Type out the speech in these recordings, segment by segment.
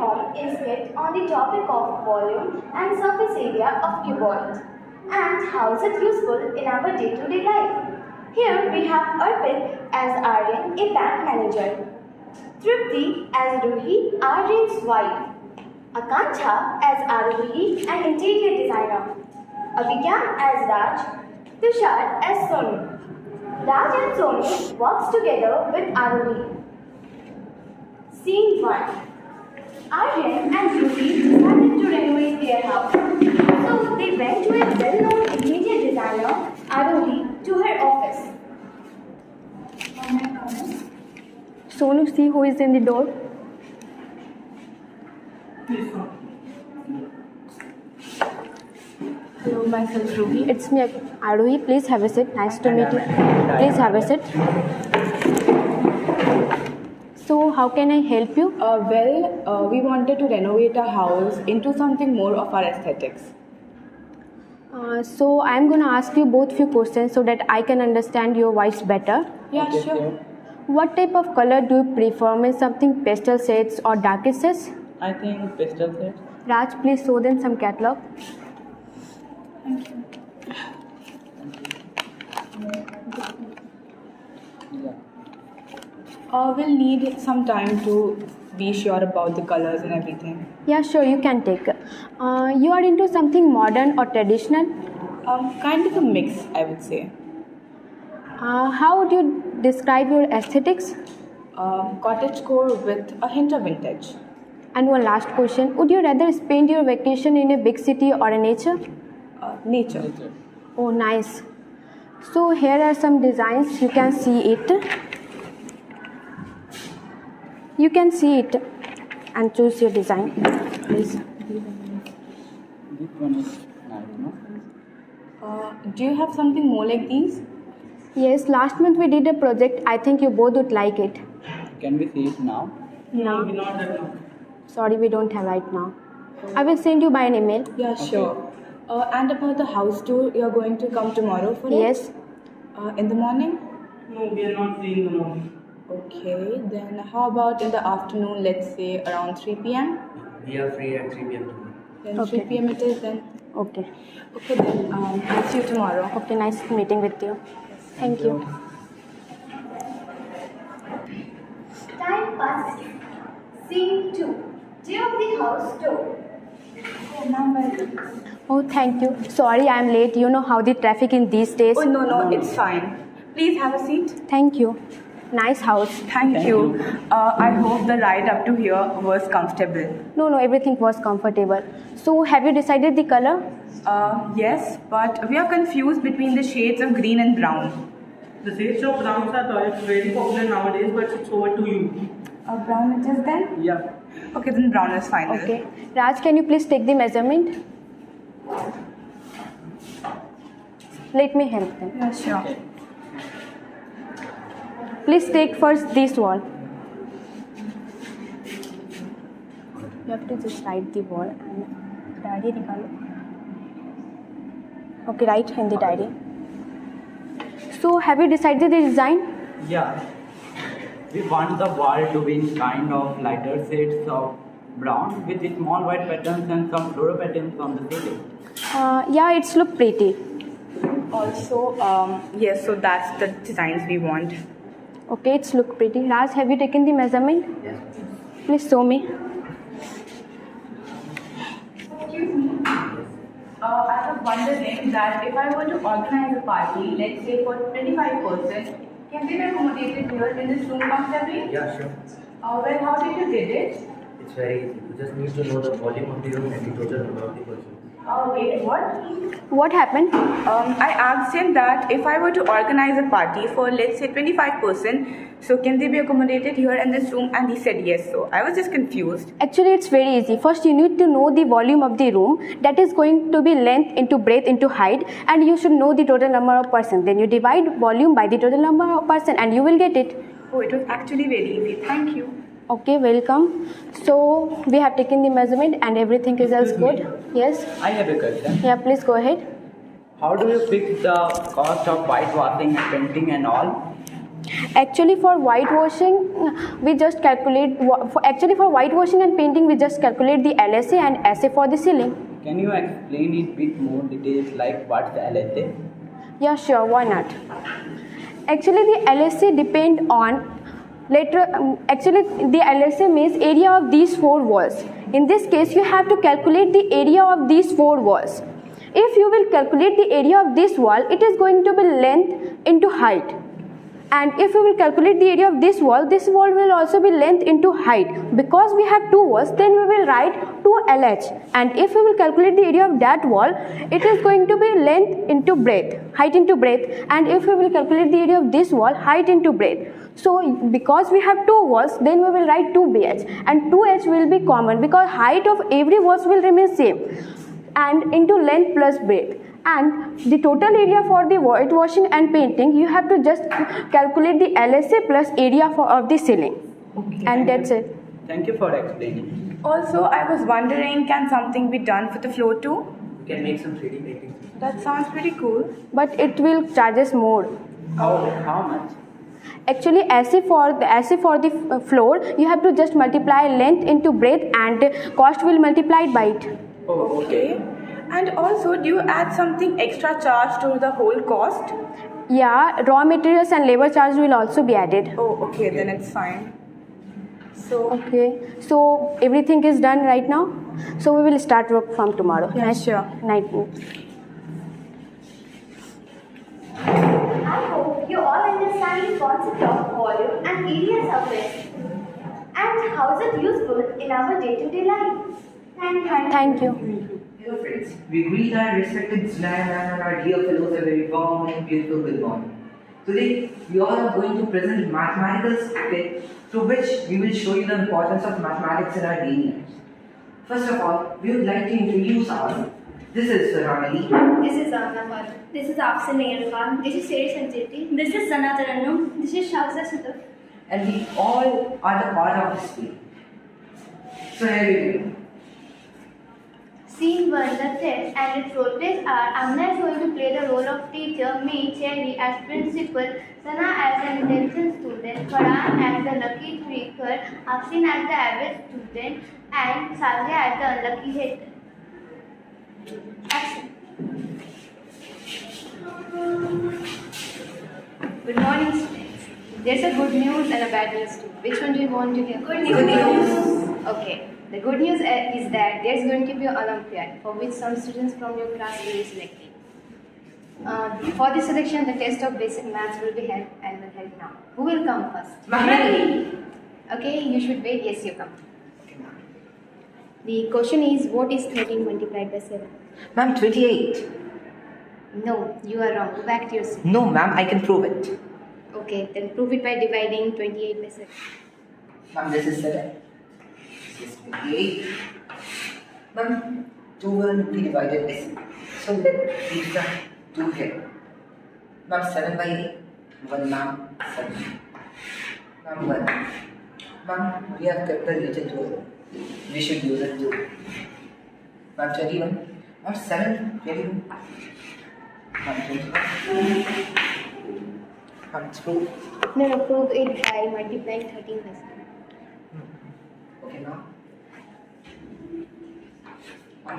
perform a skit on the topic of volume and surface area of cuboid and how is it useful in our day-to-day life. Here we have Arpit as Aryan, a bank manager, Tripti as Ruhi, Aryan's wife, Akanksha as Arohi, an interior designer, Abhigyan as Raj, Tushar as Sonu. Raj and Sonu works together with Arohi. Scene 1. Aryan and Ruhi decided to renovate their house. So they went to a well-known interior designer, Arohi, to her office. Sonu, see who is in the door. Hello, myself Ruhi. It's me, Arohi. Please have a seat. Nice to meet you. Please have a seat. So, how can I help you? We wanted to renovate our house into something more of our aesthetics. So, I'm going to ask you both few questions so that I can understand your voice better. Yeah, sure. What type of color do you prefer? Means something pastel shades or dark shades? I think pastel shades. Raj, please show them some catalog. Thank you. We'll need some time to be sure about the colors and everything. Yeah, sure, you can take. You are into something modern or traditional? Kind of a mix, I would say. How would you describe your aesthetics? Cottagecore with a hint of vintage. And one last question. Would you rather spend your vacation in a big city or in nature? Nature. Oh, nice. So here are some designs. You can see it. You can see it and choose your design, please. This one is nice, no? Do you have something more like these? Yes, last month we did a project. I think you both would like it. Can we see it now? No. Sorry, we don't have right now. I will send you by an email. Yeah, sure. And about the house tour, you're going to come tomorrow for it? Yes. In the morning? No, we are not free in the morning. Okay, then how about in the afternoon, let's say around 3 p.m.? We are free at 3 p.m. tomorrow. Then Okay. 3 p.m. it is then. Okay. Okay, then I'll see you tomorrow. Okay, nice meeting with you. Thank you. Time passes. Scene 2. Day of the house tour. Oh, thank you. Sorry, I am late. You know how the traffic in these days. Oh, no, it's fine. Please have a seat. Thank you. Nice house. Thank you. I hope the ride up to here was comfortable. No, everything was comfortable. So, have you decided the color? Yes, but we are confused between the shades of green and brown. The shades of browns are it's very popular nowadays, but it's over to you. Brown it is then? Yeah. Okay, then brown is fine. Okay. Raj, can you please take the measurement? Let me help them. Yeah, sure. Please take first this wall. You have to just write the wall and diary nikalo. Okay, write in the diary. So, have you decided the design? Yeah. We want the wall to be in kind of lighter shades of brown with small white patterns and some floral patterns on the ceiling. Yeah, it's look pretty. Also, yes, so that's the designs we want. Okay, it's look pretty. Raj, have you taken the measurement? Yes. Please show me. Excuse me. I was wondering that if I were to organize a party, let's say for 25%, can they be accommodated here in this room comfortably? Yeah, sure. Well, how did you did it? It's very easy. You just need to know the volume of the room and the total number of the persons. Wait, what? What happened? I asked him that if I were to organize a party for, let's say, 25%, so can they be accommodated here in this room? And he said yes. So I was just confused. Actually, it's very easy. First, you need to know the volume of the room. That is going to be length into breadth into height. And you should know the total number of person. Then you divide volume by the total number of person and you will get it. Oh, it was actually very easy. Thank you. Okay, welcome. So, we have taken the measurement and everything is else good. Yes? I have a question. Yeah, please go ahead. How do you fix the cost of whitewashing and painting and all? Actually, for whitewashing, we just calculate. Actually, for whitewashing and painting, we just calculate the LSA and SA for the ceiling. Can you explain it bit more details like what's the LSA? Yeah, sure. Why not? Actually, the LSA depend on actually the LSA means area of these four walls. In this case, you have to calculate the area of these four walls. If you will calculate the area of this wall, it is going to be length into height. And if you will calculate the area of this wall will also be length into height. Because we have two walls, then we will write 2LH. And if we will calculate the area of that wall, it is going to be length into breadth, height into breadth. And if we will calculate the area of this wall, height into breadth. So because we have two walls, then we will write 2BH. And 2H will be common because height of every walls will remain same. And into length plus breadth. And the total area for the whitewashing and painting, you have to just calculate the LSA plus area of the ceiling. Okay. And that's it. Thank you for explaining. Also, I was wondering, can something be done for the floor too? You can make some 3D paintings. That sounds pretty cool. But it will charge us more. How much? Actually, SA for the floor, you have to just multiply length into breadth and cost will multiply by it. Oh, okay. And also, do you add something extra charge to the whole cost? Yeah, raw materials and labor charge will also be added. Oh, okay, then it's fine. So, Okay, so everything is done right now. So we will start work from tomorrow. Yeah, sure. Night. I hope you all understand the concept of volume and area surface and how is it useful in our day-to-day life. Thank you. Hello friends, we greet our respected Zulaiha and our dear fellows a very warm and beautiful good morning. Today, we all are going to present mathematical skit through which we will show you the importance of mathematics in our daily lives. First of all, we would like to introduce our. This is Farhani. This is Anna. This is Afsan Irfan. This is Seri Sanjeti. This is Sana Tarannum. This is Shahza Siddiq. And we all are the part of this play. So here we go. Scene 1, the test and its role plays are Amna is going to play the role of teacher, me, Cherry as principal, Sana as an intelligent student, Farhan as the lucky tweaker, Afsin as the average student, and Sazia as the unlucky hater. Action. Good morning, students. There's a good news and a bad news too. Which one do you want to hear? Good news. Okay. The good news is that there's going to be an Olympiad for which some students from your class will be selected. For this selection, the test of basic maths will be held and will held now. Who will come first? Mahali. Okay, you should wait. Yes, you come. The question is, what is 13 multiplied by 7? Ma'am, 28. No, you are wrong. Go back to your seat. No, ma'am, I can prove it. Okay, then prove it by dividing 28 by 7. Ma'am, this is 7. This is 28. Ma'am, 2 will be divided by 7. So leave the 2 here. Ma'am, 7 by 8. 1, ma'am, 7. Ma'am, 1. Ma'am, we have kept the digit 2. We should use it too. Ma'am, 21. Ma'am, 7, 21. Ma'am, 21. Ma'am, it's proof. No, prove it by multiplying 13 by 7. Okay, now.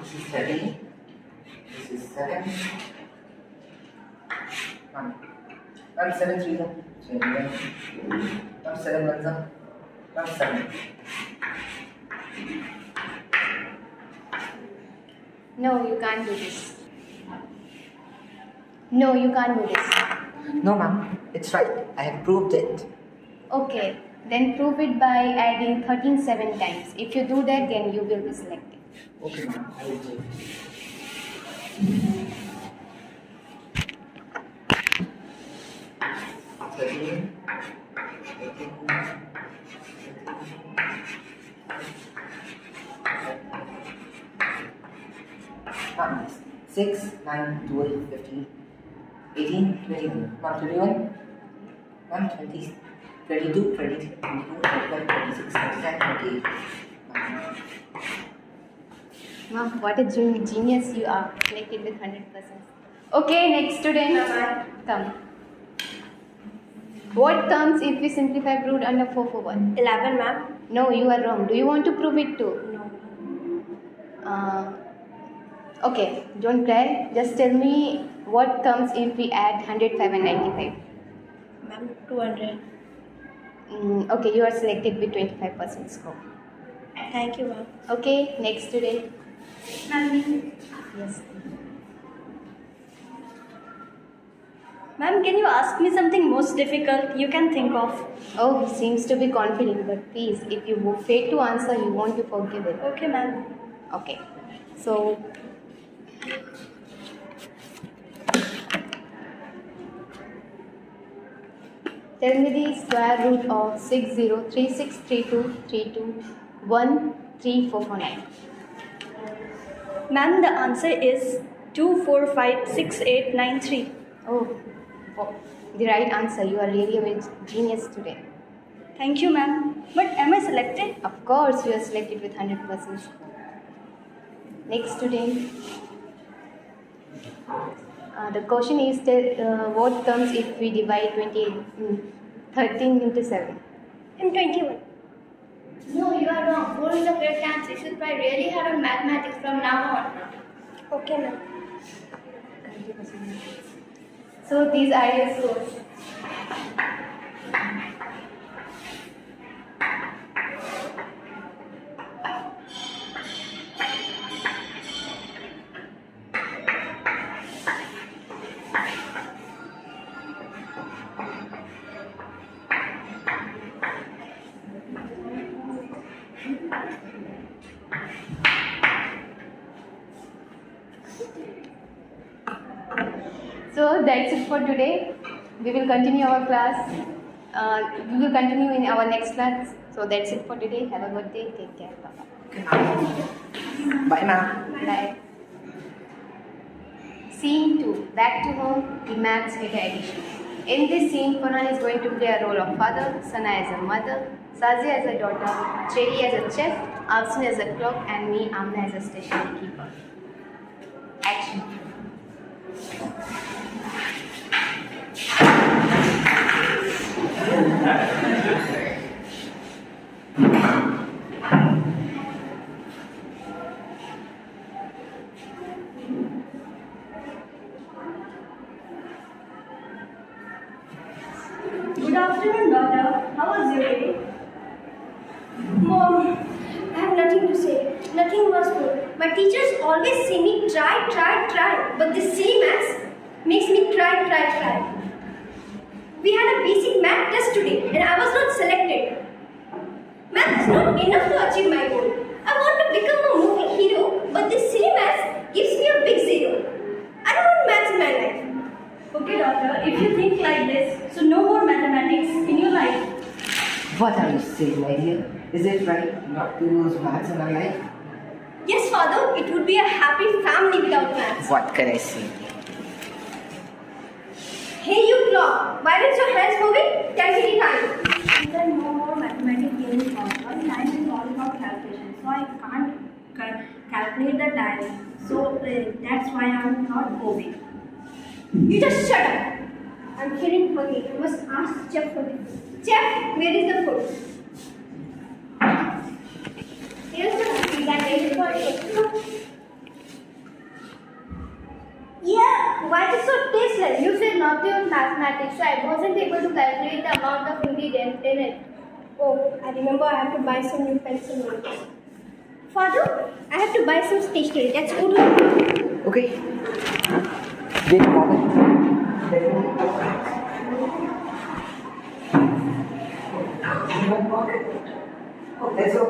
This is 7. This is 7. 7 3 1. 7 1 1. 7. No, you can't do this. No, you can't do this. No, ma'am. It's right. I have proved it. Okay, then prove it by adding 13 7 times. If you do that, then you will be selected. Okay, ma'am. I will do it. Ma'am, 6, 9, 12, 15, 18, 21. Ma'am, 21. Ma'am, 20, 22, 23, 24, 25, 26, 27, 28. Mom, what a genius you are. Selected with 100%. Okay, next student. Come. What comes if we simplify root under 4 for 1? 11, ma'am. No, you are wrong. Do you want to prove it too? No. Okay, don't cry. Just tell me what comes if we add 105 and 95. Ma'am, 200. Okay, you are selected with 25% score. Thank you, ma'am. Okay, next today. Ma'am, Yes. ma'am, can you ask me something most difficult you can think of? Oh, seems to be confident, but please, if you fail to answer, you won't be forgiven. Okay, ma'am. Okay, so tell me the square root of 60363232134449. Ma'am, the answer is 2456893. Oh, the right answer. You are really a genius today. Thank you, ma'am. But am I selected? Of course, you are selected with 100% score. Next student. The question is what comes if we divide 13 into 7? I'm 21. No, you are wrong. 4 is a correct answer. You should try really hard on mathematics from now on. Okay, ma'am. So these are your scores. So that's it for today. We will continue our class. We will continue in our next class. So that's it for today. Have a good day. Take care. Bye-bye. Bye, ma'am. Bye. Scene 2. Back to home. The maths data edition. In this scene, Conan is going to play a role of father, Sana as a mother, Sazia as a daughter, Cherry as a chef, Afsin as a clock, and me, Amna, as a stationery keeper. Action. Good afternoon, daughter. How was your day? Mom, I have nothing to say. Nothing was good. My teachers always say me try. But this silly maths makes me try. We had a basic math test today and I was not selected. Math is not enough to achieve my goal. I want to become a movie hero, but this silly maths gives me a big zero. I don't want maths in my life. Okay, daughter, if you think like this, so no more mathematics in your life. What are you saying, my dear? Is it right not to use maths in our life? Yes, father, it would be a happy family without maths. What can I say? Hey, you clock, why is your hands moving? Tell me the time. There no more mathematics during online. Time is all about calculation, so I can't calculate the time. So that's why I'm not moving. You just shut up. I'm feeling hungry. I must ask Chef for the food. Chef, where is the food? Here's the food that waited for you. Yeah, why is it so tasteless? You said not to use mathematics, so I wasn't able to calculate the amount of ingredients in it. Oh, I remember I have to buy some new pencil markers. Father, I have to buy some stationery. Let's go to Okay. Wait a moment. Oh, let's go.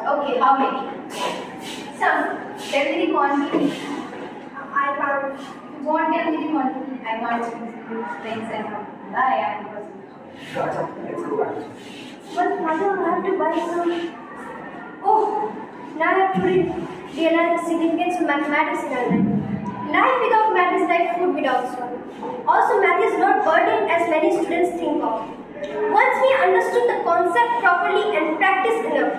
Okay, how many? Some. Tell me the quantity. I can't. Won't tell me the quantity. I want to things and bye. Gotcha. Let's go back. But father, I have to buy some. Oh, now I have to realize the significance of mathematics in our life. Life without math is like food without salt. Also, math is not burden as many students think of. Once we understood the concept properly and practiced enough,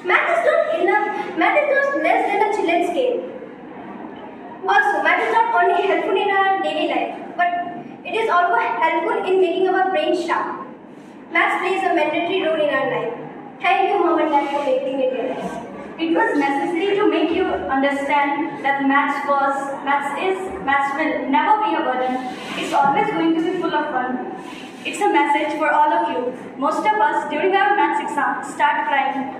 Math is not enough. Math is not less than a children's game. Also, math is not only helpful in our daily life, but it is also helpful in making our brain sharp. Math plays a mandatory role in our life. Thank you, Mom and Dad, for making me realize. It was necessary to make you understand that maths will never be a burden. It's always going to be full of fun. It's a message for all of you. Most of us during our maths exam start crying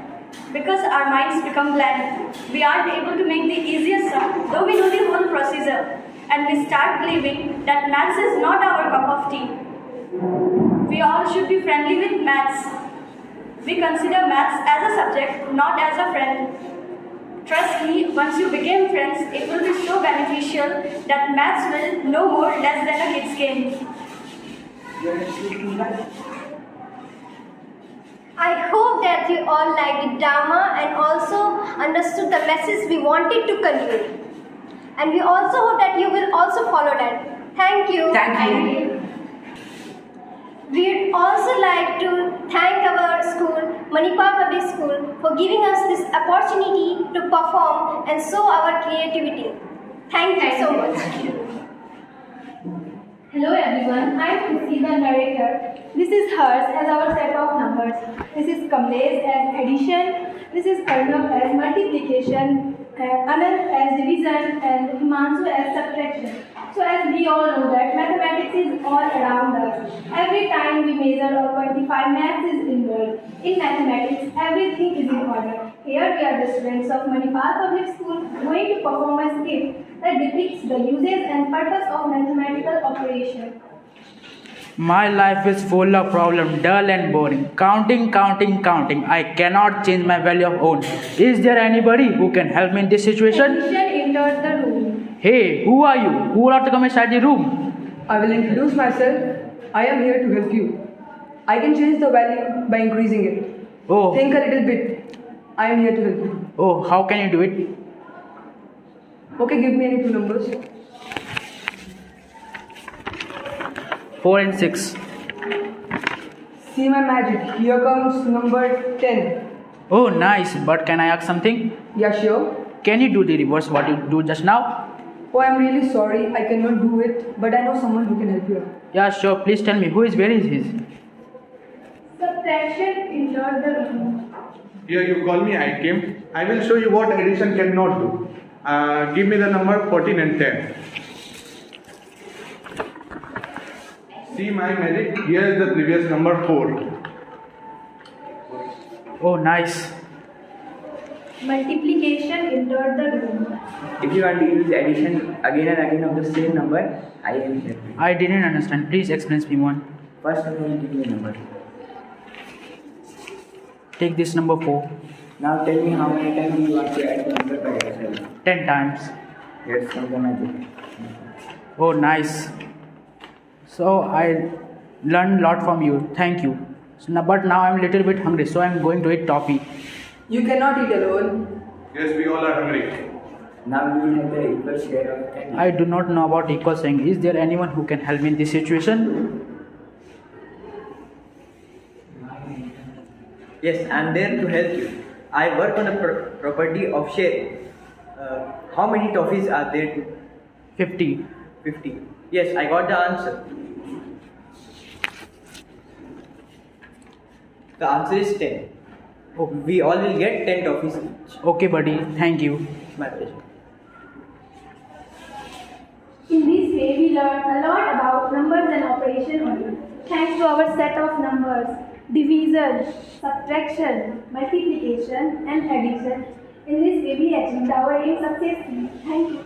because our minds become blank. We aren't able to make the easiest sum, though we know the whole procedure. And we start believing that maths is not our cup of tea. We all should be friendly with maths. We consider maths as a subject, not as a friend. Trust me, once you become friends, it will be so beneficial that maths will no more less than a kid's game. I hope that you all liked the drama and also understood the message we wanted to convey. And we also hope that you will also follow that. Thank you. Thank you. We'd also like to thank our school, Manipal Public School, for giving us this opportunity to perform and show our creativity. Thank you so much. Hello everyone, I am Kusi, the narrator. This is Hers as our set of numbers. This is Kamlesh as addition. This is Arnav as multiplication, Anand as division, and Himanshu as subtraction. So as we all know that mathematics is all around us. Every time we measure or quantify, maths is involved. In mathematics, everything is in order. Here we are the students of Manipal Public School going to perform a skit that depicts the uses and purpose of mathematical operation. My life is full of problems, dull and boring. Counting. I cannot change my value of own. Is there anybody who can help me in this situation? Addition entered the room. Hey, who are you? Who would like to come inside the room? I will introduce myself. I am here to help you. I can change the value by increasing it. Oh. Think a little bit. I am here to help you. Oh, how can you do it? Okay, give me any two numbers. 4 and 6. See my magic. Here comes number 10. Oh, nice. But can I ask something? Yeah, sure. Can you do the reverse what you do just now? Oh, I'm really sorry. I cannot do it. But I know someone who can help you. Yeah, sure. Please tell me. Where is his? Subtraction entered the room. Here you call me, I came. I will show you what addition cannot do. Give me the number 14 and 10. See my magic. Here is the previous number 4. Oh, nice. Multiplication entered the room. If you want to use addition again and again of the same number, I will help you. I didn't understand. Please explain me one. First of all, give me a number. Take this number 4. Now tell me how many times you want to add the number by yourself. 10 times. Here's some magic. Oh, nice. So I learned a lot from you. Thank you. But now I'm a little bit hungry, so I'm going to eat toffee. You cannot eat alone. Yes, we all are hungry. Now we will have the equal share of candy. I do not know about equal saying. Is there anyone who can help me in this situation? Yes, I am there to help you. I work on the property of sharing. How many toffees are there? 50. 50. Yes, I got the answer. The answer is 10. Oh. We all will get 10 toffees each. Okay, buddy. Thank you. My pleasure. In this way, we learn a lot about numbers and operation only. Thanks to our set of numbers, division, subtraction, multiplication, and addition. In this way, we achieved our aim successfully. Thank you.